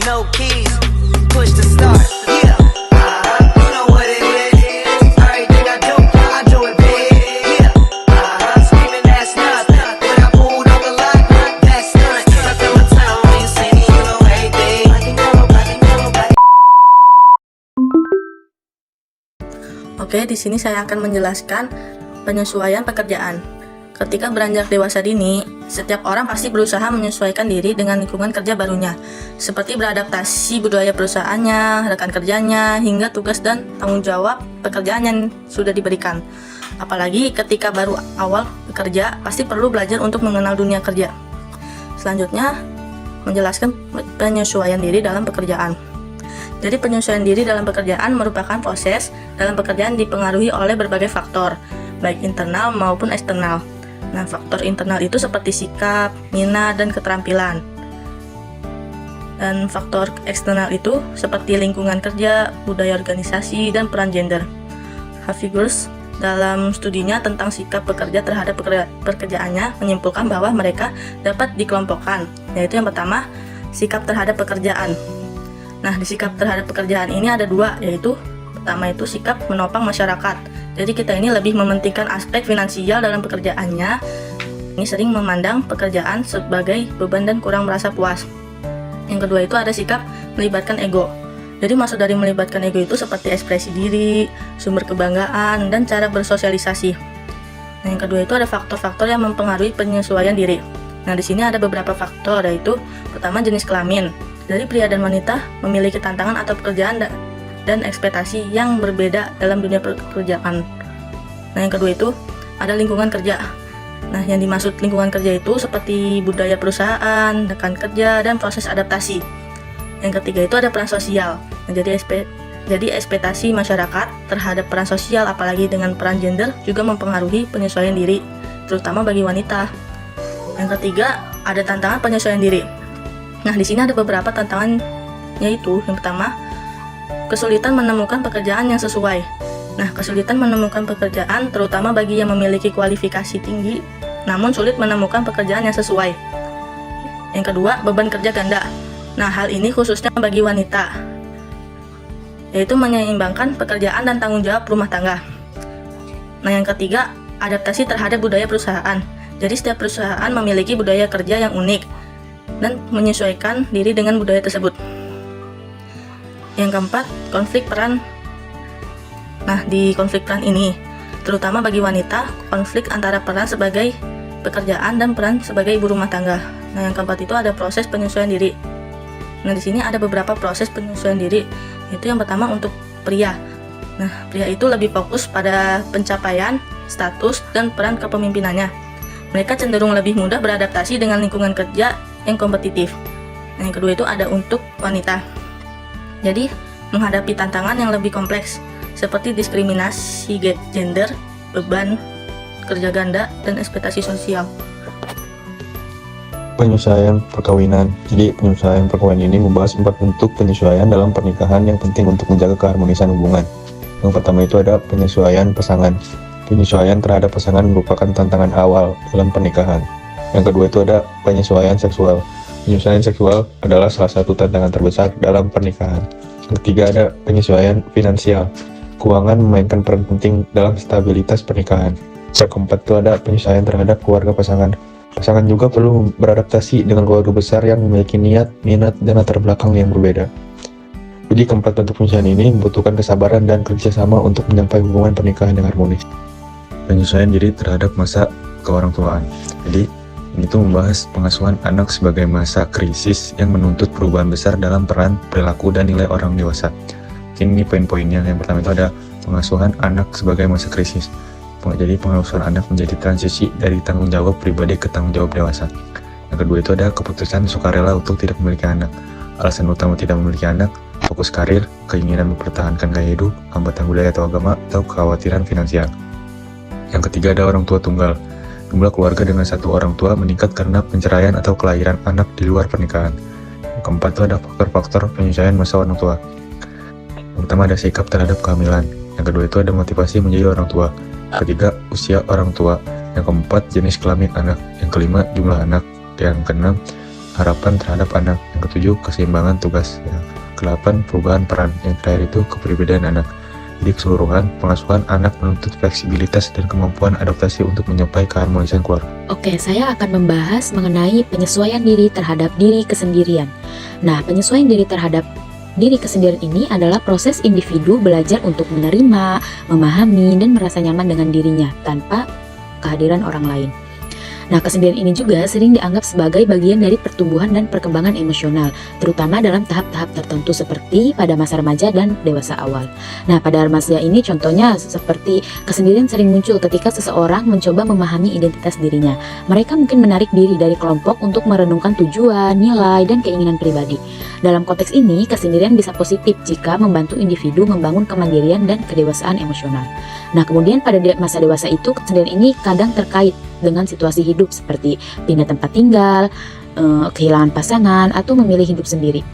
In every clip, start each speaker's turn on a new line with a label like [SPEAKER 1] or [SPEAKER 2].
[SPEAKER 1] no keys, push the start. Yeah, you know what it is. Everything I do it big. Yeah, screaming that's nothing. When I pulled on the lot, that's nothing. I feel my town when you see me, you know everything. Black and yellow, black.
[SPEAKER 2] Oke, di sini saya akan menjelaskan penyesuaian pekerjaan. Ketika beranjak dewasa dini, setiap orang pasti berusaha menyesuaikan diri dengan lingkungan kerja barunya, seperti beradaptasi budaya perusahaannya, rekan kerjanya, hingga tugas dan tanggung jawab pekerjaan yang sudah diberikan. Apalagi ketika baru awal bekerja, pasti perlu belajar untuk mengenal dunia kerja. Selanjutnya, menjelaskan penyesuaian diri dalam pekerjaan. Jadi penyesuaian diri dalam pekerjaan merupakan proses dalam pekerjaan dipengaruhi oleh berbagai faktor, baik internal maupun eksternal. Nah, faktor internal itu seperti sikap, minat, dan keterampilan. Dan faktor eksternal itu seperti lingkungan kerja, budaya organisasi, dan peran gender. Havigers dalam studinya tentang sikap pekerja terhadap pekerjaannya menyimpulkan bahwa mereka dapat dikelompokkan, yaitu yang pertama, sikap terhadap pekerjaan. Nah, di sikap terhadap pekerjaan ini ada dua, yaitu pertama itu sikap menopang masyarakat. Jadi kita ini lebih mementingkan aspek finansial dalam pekerjaannya. Ini sering memandang pekerjaan sebagai beban dan kurang merasa puas. Yang kedua itu ada sikap melibatkan ego. Jadi maksud dari melibatkan ego itu seperti ekspresi diri, sumber kebanggaan, dan cara bersosialisasi. Nah, yang kedua itu ada faktor-faktor yang mempengaruhi penyesuaian diri. Nah, di sini ada beberapa faktor, yaitu pertama jenis kelamin. Dari pria dan wanita memiliki tantangan atau pekerjaan dan ekspektasi yang berbeda dalam dunia pekerjaan. Nah, yang kedua itu ada lingkungan kerja. Nah, yang dimaksud lingkungan kerja itu seperti budaya perusahaan, rekan kerja, dan proses adaptasi. Yang ketiga itu ada peran sosial. Nah, jadi ekspektasi masyarakat terhadap peran sosial, apalagi dengan peran gender, juga mempengaruhi penyesuaian diri, terutama bagi wanita. Yang ketiga ada tantangan penyesuaian diri. Nah, di sini ada beberapa tantangan, yaitu yang pertama, kesulitan menemukan pekerjaan yang sesuai. Nah, kesulitan menemukan pekerjaan terutama bagi yang memiliki kualifikasi tinggi, namun sulit menemukan pekerjaan yang sesuai. Yang kedua, beban kerja ganda. Nah, hal ini khususnya bagi wanita, yaitu menyeimbangkan pekerjaan dan tanggung jawab rumah tangga. Nah, yang ketiga, adaptasi terhadap budaya perusahaan. Jadi setiap perusahaan memiliki budaya kerja yang unik dan menyesuaikan diri dengan budaya tersebut. Yang keempat, konflik peran. Nah, di konflik peran ini, terutama bagi wanita, konflik antara peran sebagai pekerjaan dan peran sebagai ibu rumah tangga. Nah, yang keempat itu ada proses penyesuaian diri. Nah, di sini ada beberapa proses penyesuaian diri. Itu yang pertama untuk pria. Nah, pria itu lebih fokus pada pencapaian, status, dan peran kepemimpinannya. Mereka cenderung lebih mudah beradaptasi dengan lingkungan kerja yang kompetitif. Nah, yang kedua itu ada untuk wanita. Jadi, menghadapi tantangan yang lebih kompleks, seperti diskriminasi gender, beban kerja ganda, dan ekspektasi sosial.
[SPEAKER 3] Penyesuaian perkawinan. Jadi, penyesuaian perkawinan ini membahas 4 bentuk penyesuaian dalam pernikahan yang penting untuk menjaga keharmonisan hubungan. Yang pertama itu ada penyesuaian pasangan. Penyesuaian terhadap pasangan merupakan tantangan awal dalam pernikahan. Yang kedua itu ada penyesuaian seksual. Penyesuaian seksual adalah salah satu tantangan terbesar dalam pernikahan. Yang ketiga ada penyesuaian finansial. Keuangan memainkan peran penting dalam stabilitas pernikahan. Yang keempat itu ada penyesuaian terhadap keluarga pasangan. Pasangan juga perlu beradaptasi dengan keluarga besar yang memiliki niat, minat, dan latar belakang yang berbeda. Jadi keempat bentuk penyesuaian ini membutuhkan kesabaran dan kerjasama untuk mencapai hubungan pernikahan yang harmonis. Penyesuaian diri terhadap masa keorangtuaan. Jadi ini tuh membahas pengasuhan anak sebagai masa krisis yang menuntut perubahan besar dalam peran, perilaku, dan nilai orang dewasa. Ini poin-poinnya. Yang pertama itu ada pengasuhan anak sebagai masa krisis. Jadi pengasuhan anak menjadi transisi dari tanggung jawab pribadi ke tanggung jawab dewasa. Yang kedua itu ada keputusan sukarela untuk tidak memiliki anak. Alasan utama tidak memiliki anak, fokus karir, keinginan mempertahankan gaya hidup, hambatan budaya atau agama, atau kekhawatiran finansial. Yang ketiga ada orang tua tunggal. Jumlah keluarga dengan satu orang tua meningkat karena penceraian atau kelahiran anak di luar pernikahan. Yang keempat itu ada faktor-faktor penyesuaian masa orang tua. Yang pertama ada sikap terhadap kehamilan. Yang kedua itu ada motivasi menjadi orang tua. Yang ketiga, usia orang tua. Yang keempat, jenis kelamin anak. Yang kelima, jumlah anak. Yang keenam, harapan terhadap anak. Yang ketujuh, keseimbangan tugas. Yang kedelapan, perubahan peran. Yang terakhir itu kepribadian anak. Jadi keseluruhan, pengasuhan anak menuntut fleksibilitas dan kemampuan adaptasi untuk mencapai keharmonisan keluarga.
[SPEAKER 4] Oke, saya akan membahas mengenai penyesuaian diri terhadap diri kesendirian. Nah, penyesuaian diri terhadap diri kesendirian ini adalah proses individu belajar untuk menerima, memahami, dan merasa nyaman dengan dirinya tanpa kehadiran orang lain. Nah, kesendirian ini juga sering dianggap sebagai bagian dari pertumbuhan dan perkembangan emosional, terutama dalam tahap-tahap tertentu seperti pada masa remaja dan dewasa awal. Nah, pada remaja ini contohnya seperti kesendirian sering muncul ketika seseorang mencoba memahami identitas dirinya. Mereka mungkin menarik diri dari kelompok untuk merenungkan tujuan, nilai, dan keinginan pribadi. Dalam konteks ini, kesendirian bisa positif jika membantu individu membangun kemandirian dan kedewasaan emosional. Nah, kemudian pada masa dewasa itu, kesendirian ini kadang terkait dengan situasi hidup seperti pindah tempat tinggal, kehilangan pasangan, atau memilih hidup sendiri.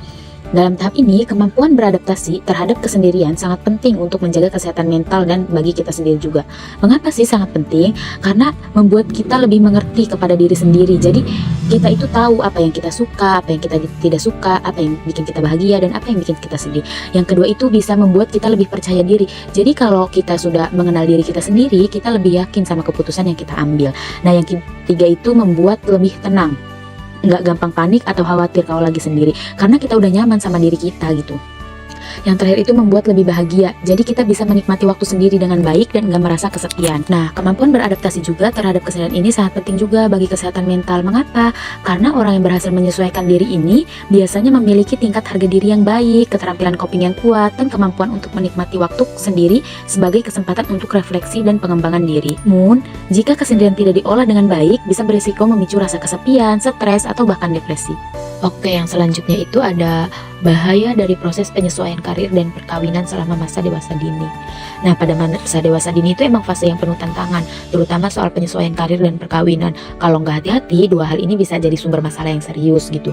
[SPEAKER 4] Dalam tahap ini, kemampuan beradaptasi terhadap kesendirian sangat penting untuk menjaga kesehatan mental dan bagi kita sendiri juga. Mengapa sih sangat penting? Karena membuat kita lebih mengerti kepada diri sendiri. Jadi, kita itu tahu apa yang kita suka, apa yang kita tidak suka, apa yang bikin kita bahagia, dan apa yang bikin kita sedih. Yang kedua itu bisa membuat kita lebih percaya diri. Jadi, kalau kita sudah mengenal diri kita sendiri, kita lebih yakin sama keputusan yang kita ambil. Nah, yang ketiga itu membuat lebih tenang. Nggak gampang panik atau khawatir kalau lagi sendiri, karena kita udah nyaman sama diri kita gitu. Yang terakhir itu membuat lebih bahagia, jadi kita bisa menikmati waktu sendiri dengan baik dan nggak merasa kesepian. Nah, kemampuan beradaptasi juga terhadap kesehatan ini sangat penting juga bagi kesehatan mental. Mengapa? Karena orang yang berhasil menyesuaikan diri ini biasanya memiliki tingkat harga diri yang baik, keterampilan coping yang kuat, dan kemampuan untuk menikmati waktu sendiri sebagai kesempatan untuk refleksi dan pengembangan diri. Namun, jika kesendirian tidak diolah dengan baik, bisa berisiko memicu rasa kesepian, stres, atau bahkan depresi. Oke, yang selanjutnya itu ada bahaya dari proses penyesuaian karir dan perkawinan selama masa dewasa dini. Nah, pada masa dewasa dini itu emang fase yang penuh tantangan, terutama soal penyesuaian karir dan perkawinan. Kalau nggak hati-hati, dua hal ini bisa jadi sumber masalah yang serius gitu.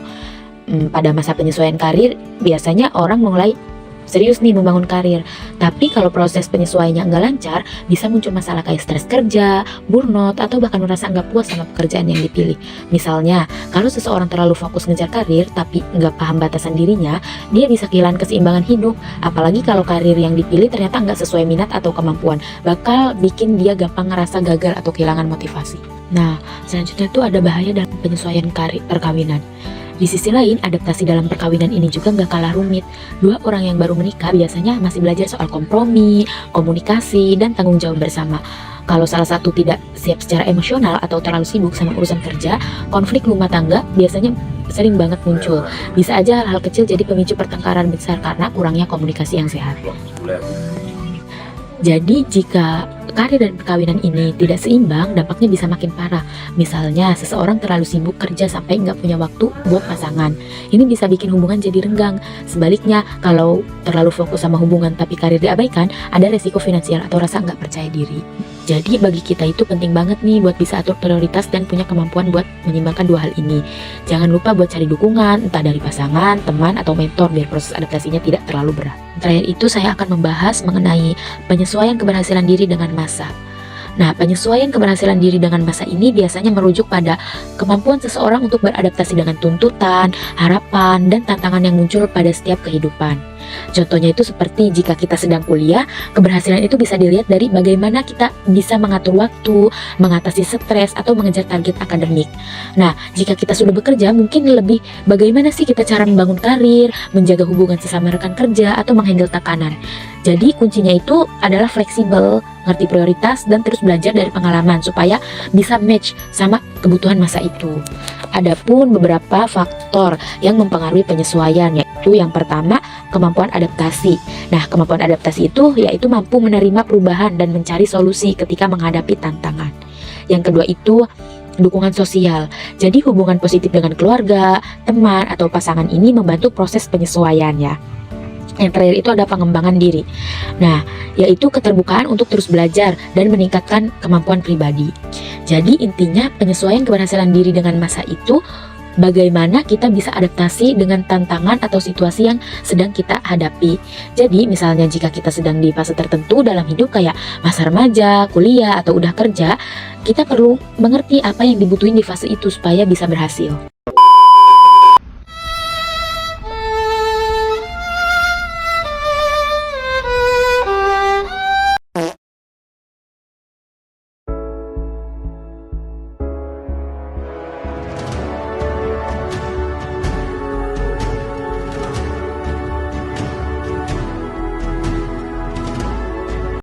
[SPEAKER 4] Pada masa penyesuaian karir, biasanya orang mulai serius nih membangun karir. Tapi kalau proses penyesuaiannya nggak lancar, bisa muncul masalah kayak stres kerja, burnout, atau bahkan merasa nggak puas sama pekerjaan yang dipilih. Misalnya, kalau seseorang terlalu fokus ngejar karir tapi nggak paham batasan dirinya, dia bisa kehilangan keseimbangan hidup. Apalagi kalau karir yang dipilih ternyata nggak sesuai minat atau kemampuan, bakal bikin dia gampang ngerasa gagal atau kehilangan motivasi. Nah, selanjutnya tuh ada bahaya dalam penyesuaian karir perkawinan. Di sisi lain, adaptasi dalam perkawinan ini juga nggak kalah rumit. Dua orang yang baru menikah biasanya masih belajar soal kompromi, komunikasi, dan tanggung jawab bersama. Kalau salah satu tidak siap secara emosional atau terlalu sibuk sama urusan kerja, konflik rumah tangga biasanya sering banget muncul. Bisa aja hal-hal kecil jadi pemicu pertengkaran besar karena kurangnya komunikasi yang sehat. Jadi jika karir dan perkawinan ini tidak seimbang, dampaknya bisa makin parah. Misalnya, seseorang terlalu sibuk kerja sampai nggak punya waktu buat pasangan. Ini bisa bikin hubungan jadi renggang. Sebaliknya, kalau terlalu fokus sama hubungan tapi karir diabaikan, ada resiko finansial atau rasa nggak percaya diri. Jadi bagi kita itu penting banget nih buat bisa atur prioritas dan punya kemampuan buat menyeimbangkan dua hal ini. Jangan lupa buat cari dukungan, entah dari pasangan, teman, atau mentor biar proses adaptasinya tidak terlalu berat. Terakhir itu saya akan membahas mengenai penyesuaian keberhasilan diri dengan masa. Nah, penyesuaian keberhasilan diri dengan masa ini biasanya merujuk pada kemampuan seseorang untuk beradaptasi dengan tuntutan, harapan, dan tantangan yang muncul pada setiap kehidupan. Contohnya itu seperti jika kita sedang kuliah, keberhasilan itu bisa dilihat dari bagaimana kita bisa mengatur waktu, mengatasi stres, atau mengejar target akademik. Nah, jika kita sudah bekerja, mungkin lebih bagaimana sih kita cara membangun karir, menjaga hubungan sesama rekan kerja, atau menghandle tekanan. Jadi kuncinya itu adalah fleksibel, ngerti prioritas, dan terus belajar dari pengalaman supaya bisa match sama kebutuhan masa itu. Adapun beberapa faktor yang mempengaruhi penyesuaian, yaitu yang pertama, kemampuan adaptasi. Nah, kemampuan adaptasi itu yaitu mampu menerima perubahan dan mencari solusi ketika menghadapi tantangan. Yang kedua itu dukungan sosial. Jadi hubungan positif dengan keluarga, teman, atau pasangan ini membantu proses penyesuaiannya. Yang terakhir itu ada pengembangan diri. Nah, yaitu keterbukaan untuk terus belajar dan meningkatkan kemampuan pribadi. Jadi intinya penyesuaian keberhasilan diri dengan masa itu bagaimana kita bisa adaptasi dengan tantangan atau situasi yang sedang kita hadapi. Jadi misalnya jika kita sedang di fase tertentu dalam hidup kayak masa remaja, kuliah, atau udah kerja, kita perlu mengerti apa yang dibutuhin di fase itu supaya bisa berhasil.